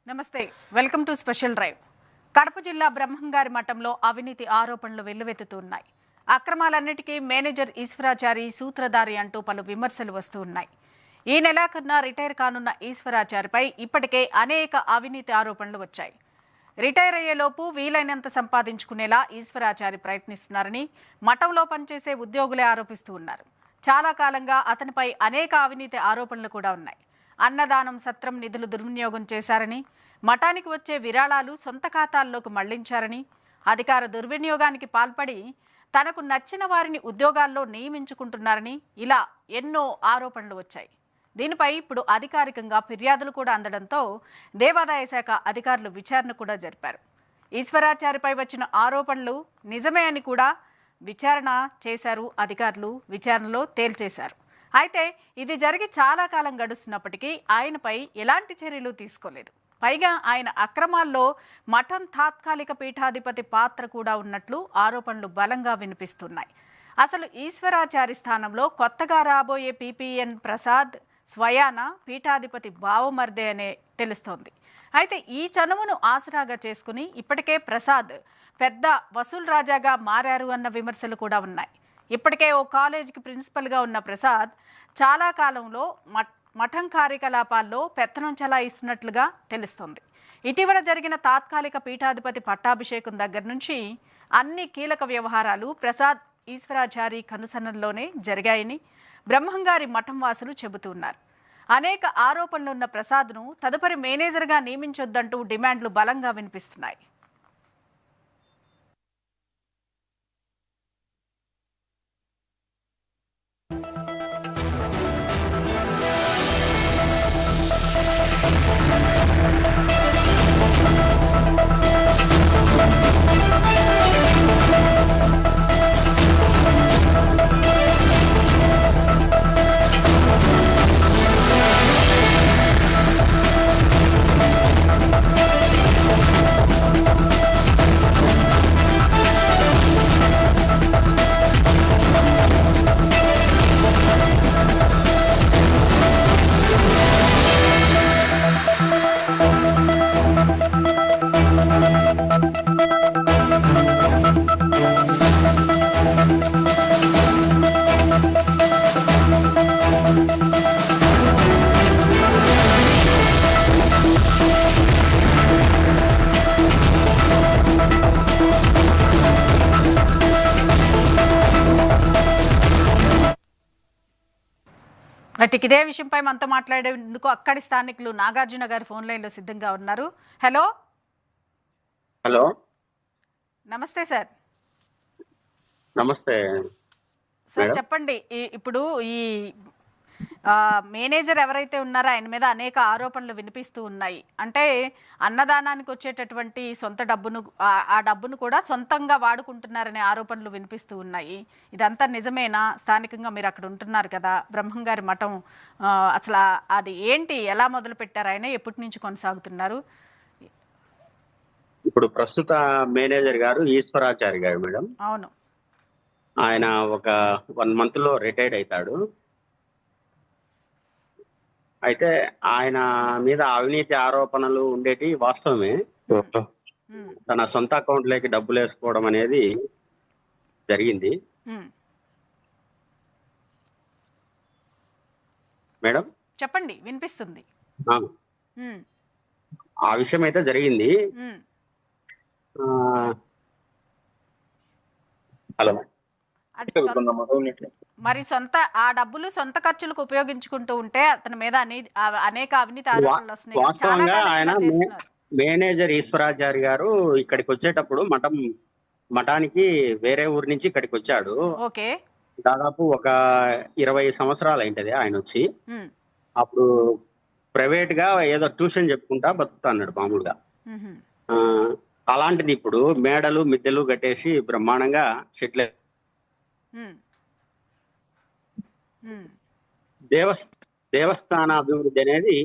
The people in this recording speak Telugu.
నమస్తే, welcome to special drive. Kadapa జిల్లా బ్రహ్మంగారి మఠంలో అవినీతి ఆరోపణలు వెల్లువెత్తుతున్నాయి. అక్రమాలన్నిటికీ మేనేజర్ ఈశ్వరాచారి సూత్రధారి అంటూ పలు విమర్శలు వస్తూ ఉన్నాయి. ఈ నెలాఖరున రిటైర్ కానున్న ఈశ్వరాచారిపై ఇప్పటికే అనేక అవినీతి ఆరోపణలు వచ్చాయి. రిటైర్ అయ్యేలోపు వీలైనంత సంపాదించుకునేలా ఈశ్వరాచారి ప్రయత్నిస్తున్నారని మఠంలో పనిచేసే ఉద్యోగులే ఆరోపిస్తూ ఉన్నారు. చాలా కాలంగా అతనిపై అనేక అవినీతి ఆరోపణలు కూడా ఉన్నాయి. అన్నదానం సత్రం నిధులు దుర్వినియోగం చేశారని, మఠానికి వచ్చే విరాళాలు సొంత ఖాతాల్లోకి మళ్లించారని, అధికార దుర్వినియోగానికి పాల్పడి తనకు నచ్చిన వారిని ఉద్యోగాల్లో నియమించుకుంటున్నారని ఇలా ఎన్నో ఆరోపణలు వచ్చాయి. దీనిపై ఇప్పుడు అధికారికంగా ఫిర్యాదులు కూడా అందడంతో దేవాదాయ శాఖ అధికారులు విచారణ కూడా జరిపారు. ఈశ్వరాచారిపై వచ్చిన ఆరోపణలు నిజమే అని కూడా విచారణ చేశారు అధికారులు. విచారణలో తేల్చేశారు. అయితే ఇది జరిగి చాలా కాలం గడుస్తున్నప్పటికీ ఆయనపై ఎలాంటి చర్యలు తీసుకోలేదు. పైగా ఆయన అక్రమాల్లో మఠం తాత్కాలిక పీఠాధిపతి పాత్ర కూడా ఉన్నట్లు ఆరోపణలు బలంగా వినిపిస్తున్నాయి. అసలు ఈశ్వరాచారి స్థానంలో కొత్తగా రాబోయే పిపిఎన్ ప్రసాద్ స్వయాన పీఠాధిపతి బావమర్దే అనే తెలుస్తోంది. అయితే ఈ చనువును ఆసరాగా చేసుకుని ఇప్పటికే ప్రసాద్ పెద్ద వసూల్ రాజాగా మారారు అన్న విమర్శలు కూడా ఉన్నాయి. ఇప్పటికే ఓ కాలేజీకి ప్రిన్సిపల్గా ఉన్న ప్రసాద్ చాలా కాలంలో మఠం కార్యకలాపాల్లో పెత్తనం చెలాయిస్తున్నట్లుగా తెలుస్తోంది. ఇటీవల జరిగిన తాత్కాలిక పీఠాధిపతి పట్టాభిషేకం దగ్గర నుంచి అన్ని కీలక వ్యవహారాలు ప్రసాద్ ఈశ్వరాచారి కనుసన్నల్లోనే జరిగాయని బ్రహ్మంగారి మఠం వాసులు చెబుతున్నారు. అనేక ఆరోపణలున్న ప్రసాద్ను తదుపరి మేనేజర్గా నియమించొద్దంటూ డిమాండ్లు బలంగా వినిపిస్తున్నాయి. ఇదే విషయంపై మనతో మాట్లాడేందుకు అక్కడి స్థానికులు నాగార్జున గారు ఫోన్ లైన్లో సిద్ధంగా ఉన్నారు. హలో హలో నమస్తే సార్. నమస్తే సార్ చెప్పండి. ఇప్పుడు ఈ మేనేజర్ ఎవరైతే ఉన్నారో ఆయన మీద అనేక ఆరోపణలు వినిపిస్తూ ఉన్నాయి. అంటే అన్నదానానికి వచ్చేటటువంటి సొంత డబ్బును ఆ డబ్బును కూడా సొంతంగా వాడుకుంటున్నారనే ఆరోపణలు వినిపిస్తూ ఉన్నాయి. ఇదంతా నిజమేనా? స్థానికంగా మీరు అక్కడ ఉంటున్నారు కదా, బ్రహ్మంగారి మఠం అసలు అది ఏంటి, ఎలా మొదలు పెట్టారు, ఆయన ఎప్పటి నుంచి కొనసాగుతున్నారు? ఇప్పుడు ప్రస్తుత మేనేజర్ గారు ఈశ్వరాచారి గారు మేడం. అవును. ఆయన ఒక 1 month లో రిటైర్డ్ అవుతాడు. అయితే ఆయన మీద అవినీతి ఆరోపణలు ఉండేటి వాస్తవమే. తన సొంత అకౌంట్లోకి డబ్బులు వేసుకోవడం అనేది జరిగింది మేడం. చెప్పండి, వినిపిస్తుంది. ఆ విషయం అయితే జరిగింది. హలో. మరి ఆ డబ్బులు సొంత ఖర్చులకు ఉపయోగించుకుంటూ ఉంటే అతని మీద అనేక అవినీతి ఆరోపణలు వస్తున్నాయి. వాస్తవంగా ఆయన మేనేజర్ ఈశ్వరాచారి గారు ఇక్కడికి వచ్చేటప్పుడు మఠానికి వేరే ఊరి నుంచి ఇక్కడికి వచ్చాడు. ఓకే. దాదాపు ఒక 20 సంవత్సరాలు అయింటది ఆయన వచ్చి. అప్పుడు ప్రైవేట్ గా ఏదో ట్యూషన్ చెప్పుకుంటా బతుకుతా అన్నాడు మామూలుగా. అలాంటిది ఇప్పుడు మేడలు మిద్దెలు కట్టేసి బ్రహ్మాండంగా సెటిల్. దేవస్థాన అభివృద్ధి అనేది